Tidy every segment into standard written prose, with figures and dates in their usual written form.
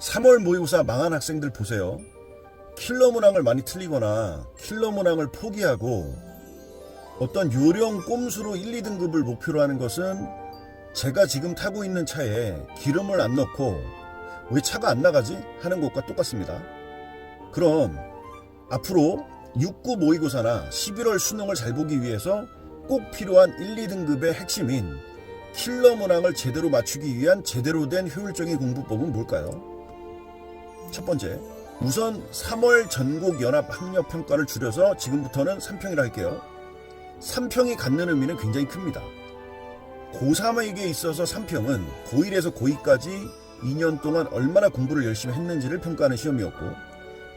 3월 모의고사 망한 학생들 보세요. 킬러 문항을 많이 틀리거나 킬러 문항을 포기하고 어떤 요령 꼼수로 1, 2등급을 목표로 하는 것은 제가 지금 타고 있는 차에 기름을 안 넣고 왜 차가 안 나가지? 하는 것과 똑같습니다. 그럼 앞으로 6구 모의고사나 11월 수능을 잘 보기 위해서 꼭 필요한 1, 2등급의 핵심인 킬러 문항을 제대로 맞추기 위한 제대로 된 효율적인 공부법은 뭘까요? 첫 번째, 우선 3월 전국연합학력평가를 줄여서 지금부터는 3평이라 할게요. 3평이 갖는 의미는 굉장히 큽니다. 고3에게 있어서 3평은 고1에서 고2까지 2년 동안 얼마나 공부를 열심히 했는지를 평가하는 시험이었고,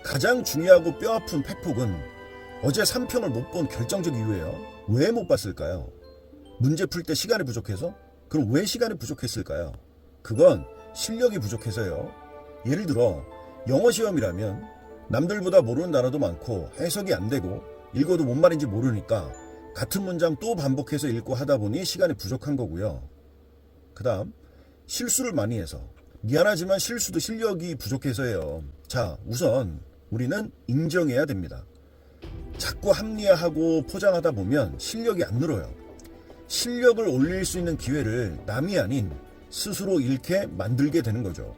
가장 중요하고 뼈아픈 팩폭은 어제 3평을 못 본 결정적 이유예요. 왜 못 봤을까요? 문제 풀 때 시간이 부족해서? 그럼 왜 시간이 부족했을까요? 그건 실력이 부족해서요. 예를 들어 영어 시험이라면 남들보다 모르는 단어도 많고 해석이 안 되고 읽어도 뭔 말인지 모르니까 같은 문장 또 반복해서 읽고 하다 보니 시간이 부족한 거고요. 그 다음 실수를 많이 해서, 미안하지만 실수도 실력이 부족해서예요. 자, 우선 우리는 인정해야 됩니다. 자꾸 합리화하고 포장하다 보면 실력이 안 늘어요. 실력을 올릴 수 있는 기회를 남이 아닌 스스로 잃게 만들게 되는 거죠.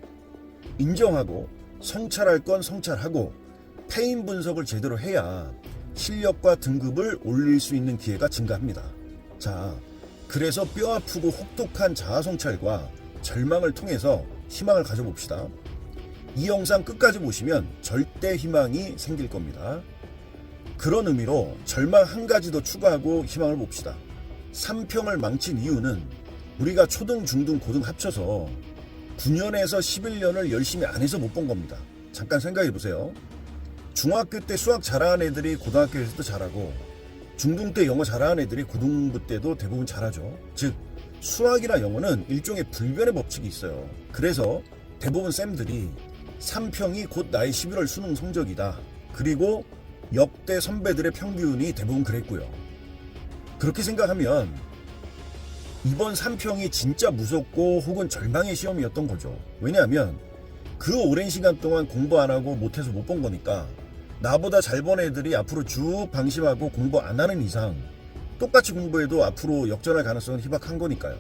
인정하고 성찰할 건 성찰하고 패인 분석을 제대로 해야 실력과 등급을 올릴 수 있는 기회가 증가합니다. 자, 그래서 뼈아프고 혹독한 자아성찰과 절망을 통해서 희망을 가져봅시다. 이 영상 끝까지 보시면 절대 희망이 생길 겁니다. 그런 의미로 절망 한 가지 더 추가하고 희망을 봅시다. 3평을 망친 이유는 우리가 초등, 중등, 고등 합쳐서 9년에서 11년을 열심히 안 해서 못 본 겁니다. 잠깐 생각해 보세요. 중학교 때 수학 잘하는 애들이 고등학교에서도 잘하고, 중등 때 영어 잘하는 애들이 고등부 때도 대부분 잘하죠. 즉 수학이나 영어는 일종의 불변의 법칙이 있어요. 그래서 대부분 쌤들이 3평이 곧 나의 11월 수능 성적이다. 그리고 역대 선배들의 평균이 대부분 그랬고요. 그렇게 생각하면 이번 3평이 진짜 무섭고 혹은 절망의 시험이었던 거죠. 왜냐하면 그 오랜 시간 동안 공부 안 하고 못해서 못 본 거니까 나보다 잘 본 애들이 앞으로 쭉 방심하고 공부 안 하는 이상 똑같이 공부해도 앞으로 역전할 가능성은 희박한 거니까요.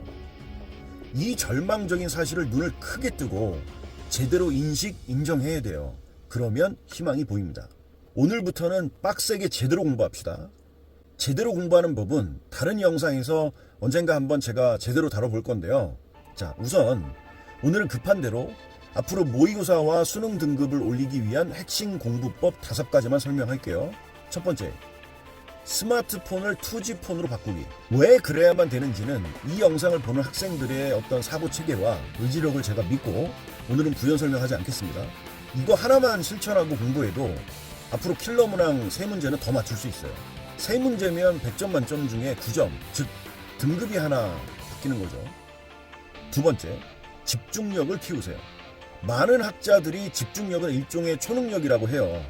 이 절망적인 사실을 눈을 크게 뜨고 제대로 인정해야 돼요. 그러면 희망이 보입니다. 오늘부터는 빡세게 제대로 공부합시다. 제대로 공부하는 법은 다른 영상에서 언젠가 한번 제가 제대로 다뤄볼 건데요. 자, 우선 오늘은 급한 대로 앞으로 모의고사와 수능 등급을 올리기 위한 핵심 공부법 5가지만 설명할게요. 첫 번째, 스마트폰을 2G 폰으로 바꾸기. 왜 그래야만 되는지는 이 영상을 보는 학생들의 어떤 사고체계와 의지력을 제가 믿고 오늘은 부연 설명하지 않겠습니다. 이거 하나만 실천하고 공부해도 앞으로 킬러 문항 3문제는 더 맞출 수 있어요. 3문제면 100점 만점 중에 9점, 즉 등급이 하나 바뀌는 거죠. 두 번째, 집중력을 키우세요. 많은 학자들이 집중력은 일종의 초능력이라고 해요.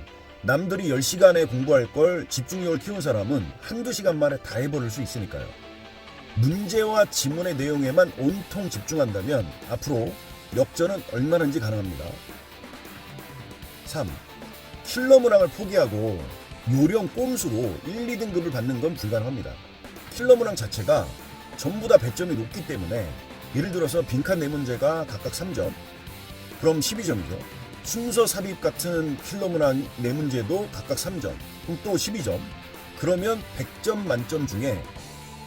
남들이 10시간에 공부할 걸 집중력을 키운 사람은 한두 시간 만에 다 해버릴 수 있으니까요. 문제와 지문의 내용에만 온통 집중한다면 앞으로 역전은 얼마든지 가능합니다. 3. 킬러 문항을 포기하고 요령 꼼수로 1, 2등급을 받는 건 불가능합니다. 킬러 문항 자체가 전부 다 배점이 높기 때문에, 예를 들어서 빈칸 4문제가 각각 3점, 그럼 12점이죠. 순서 삽입 같은 킬러 문항 4문제도 각각 3점, 그럼 또 12점. 그러면 100점 만점 중에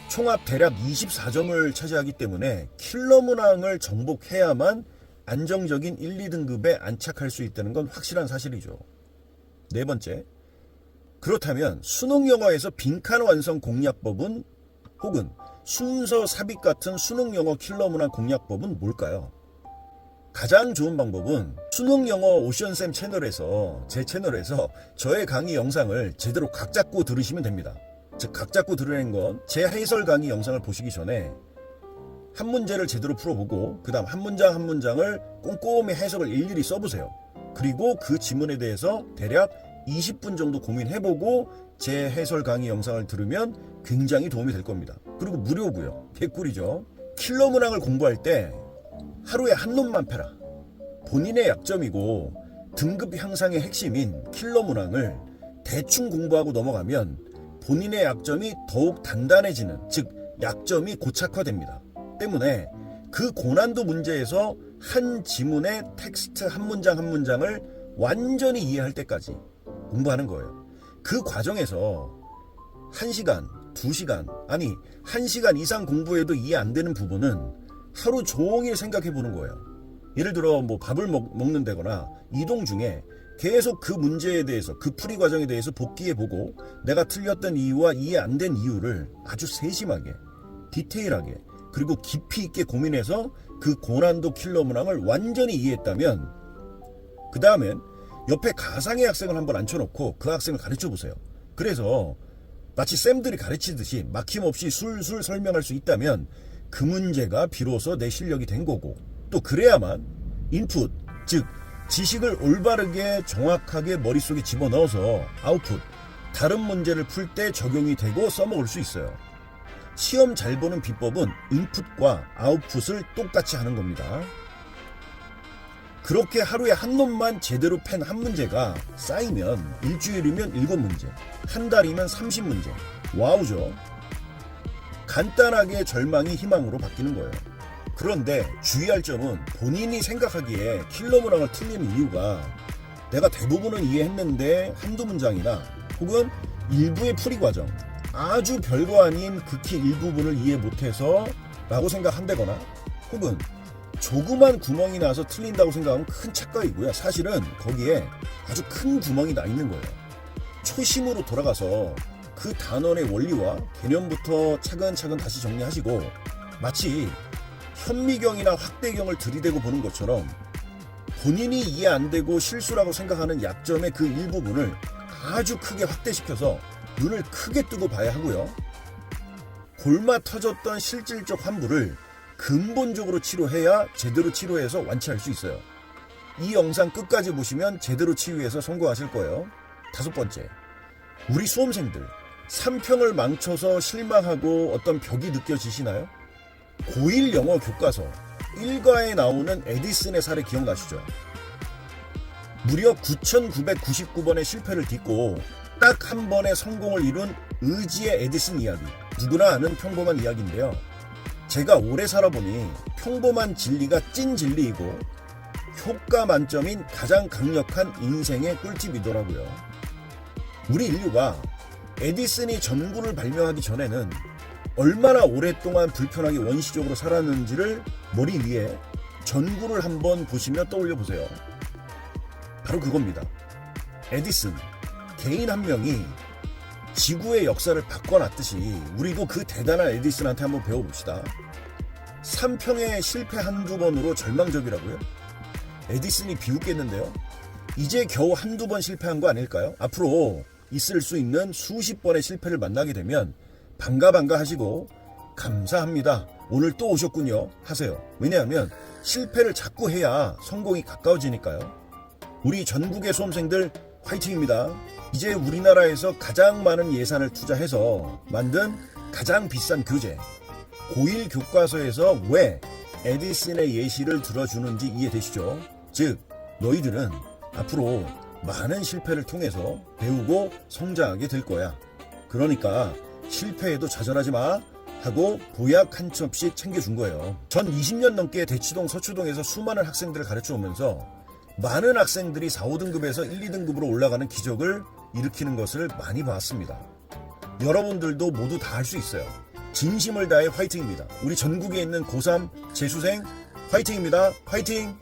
총합 대략 24점을 차지하기 때문에 킬러 문항을 정복해야만 안정적인 1, 2등급에 안착할 수 있다는 건 확실한 사실이죠. 네 번째, 그렇다면 수능 영어에서 빈칸 완성 공략법은, 혹은 순서 삽입 같은 수능 영어 킬러 문항 공략법은 뭘까요? 가장 좋은 방법은 수능 영어 오션쌤 채널에서, 제 채널에서 저의 강의 영상을 제대로 각 잡고 들으시면 됩니다. 즉, 각 잡고 들으는 건 제 해설 강의 영상을 보시기 전에 한 문제를 제대로 풀어보고 그 다음 한 문장 한 문장을 꼼꼼히 해석을 일일이 써보세요. 그리고 그 지문에 대해서 대략 20분 정도 고민해보고 제 해설 강의 영상을 들으면 굉장히 도움이 될 겁니다. 그리고 무료고요. 개꿀이죠. 킬러 문항을 공부할 때 하루에 한 놈만 패라. 본인의 약점이고 등급 향상의 핵심인 킬러 문항을 대충 공부하고 넘어가면 본인의 약점이 더욱 단단해지는, 즉 약점이 고착화됩니다. 때문에 그 고난도 문제에서 한 지문의 텍스트 한 문장 한 문장을 완전히 이해할 때까지 공부하는 거예요. 그 과정에서 1시간, 2시간, 아니 1시간 이상 공부해도 이해 안 되는 부분은 하루 종일 생각해 보는 거예요. 예를 들어 뭐 밥을 먹는다거나 이동 중에 계속 그 문제에 대해서, 그 풀이 과정에 대해서 복기해 보고 내가 틀렸던 이유와 이해 안 된 이유를 아주 세심하게, 디테일하게, 그리고 깊이 있게 고민해서 그 고난도 킬러 문항을 완전히 이해했다면 그 다음엔 옆에 가상의 학생을 한번 앉혀놓고 그 학생을 가르쳐 보세요. 그래서 마치 쌤들이 가르치듯이 막힘없이 술술 설명할 수 있다면 그 문제가 비로소 내 실력이 된 거고, 또 그래야만 인풋, 즉 지식을 올바르게 정확하게 머릿속에 집어넣어서 아웃풋, 다른 문제를 풀 때 적용이 되고 써먹을 수 있어요. 시험 잘 보는 비법은 인풋과 아웃풋을 똑같이 하는 겁니다. 그렇게 하루에 한 놈만 제대로 펜 한 문제가 쌓이면 일주일이면 7문제, 한 달이면 30문제. 와우죠. 간단하게 절망이 희망으로 바뀌는 거예요. 그런데 주의할 점은 본인이 생각하기에 킬러 문항을 틀리는 이유가 내가 대부분은 이해했는데 한두 문장이나 혹은 일부의 풀이 과정, 아주 별거 아닌 극히 일부분을 이해 못해서 라고 생각한다거나, 혹은 조그만 구멍이 나서 틀린다고 생각하면 큰 착각이고요. 사실은 거기에 아주 큰 구멍이 나 있는 거예요. 초심으로 돌아가서 그 단원의 원리와 개념부터 차근차근 다시 정리하시고, 마치 현미경이나 확대경을 들이대고 보는 것처럼 본인이 이해 안 되고 실수라고 생각하는 약점의 그 일부분을 아주 크게 확대시켜서 눈을 크게 뜨고 봐야 하고요. 골마 터졌던 실질적 환부를 근본적으로 치료해야 제대로 치료해서 완치할 수 있어요. 이 영상 끝까지 보시면 제대로 치유해서 성공하실 거예요. 5번째, 우리 수험생들 3평을 망쳐서 실망하고 어떤 벽이 느껴지시나요? 고1 영어 교과서 1과에 나오는 에디슨의 사례 기억나시죠? 무려 9,999번의 실패를 딛고 딱 한 번의 성공을 이룬 의지의 에디슨 이야기, 누구나 아는 평범한 이야기인데요. 제가 오래 살아보니 평범한 진리가 찐 진리이고 효과 만점인 가장 강력한 인생의 꿀팁이더라고요. 우리 인류가 에디슨이 전구를 발명하기 전에는 얼마나 오랫동안 불편하게 원시적으로 살았는지를 머리 위에 전구를 한번 보시며 떠올려 보세요. 바로 그겁니다. 에디슨, 개인 한 명이 지구의 역사를 바꿔놨듯이 우리도 그 대단한 에디슨한테 한번 배워봅시다. 3평의 실패 한두 번으로 절망적이라고요? 에디슨이 비웃겠는데요. 이제 겨우 한두 번 실패한 거 아닐까요? 앞으로 있을 수 있는 수십 번의 실패를 만나게 되면 반가 하시고 감사합니다, 오늘 또 오셨군요 하세요. 왜냐하면 실패를 자꾸 해야 성공이 가까워지니까요. 우리 전국의 수험생들 화이팅입니다. 이제 우리나라에서 가장 많은 예산을 투자해서 만든 가장 비싼 교재, 고1 교과서에서 왜 에디슨의 예시를 들어주는지 이해되시죠? 즉 너희들은 앞으로 많은 실패를 통해서 배우고 성장하게 될 거야. 그러니까 실패해도 좌절하지 마 하고 보약 한 첩씩 챙겨준 거예요. 전 20년 넘게 대치동 서초동에서 수많은 학생들을 가르쳐 오면서 많은 학생들이 4, 5등급에서 1, 2등급으로 올라가는 기적을 일으키는 것을 많이 봤습니다. 여러분들도 모두 다 할 수 있어요. 진심을 다해 화이팅입니다. 우리 전국에 있는 고3 재수생 화이팅입니다. 화이팅!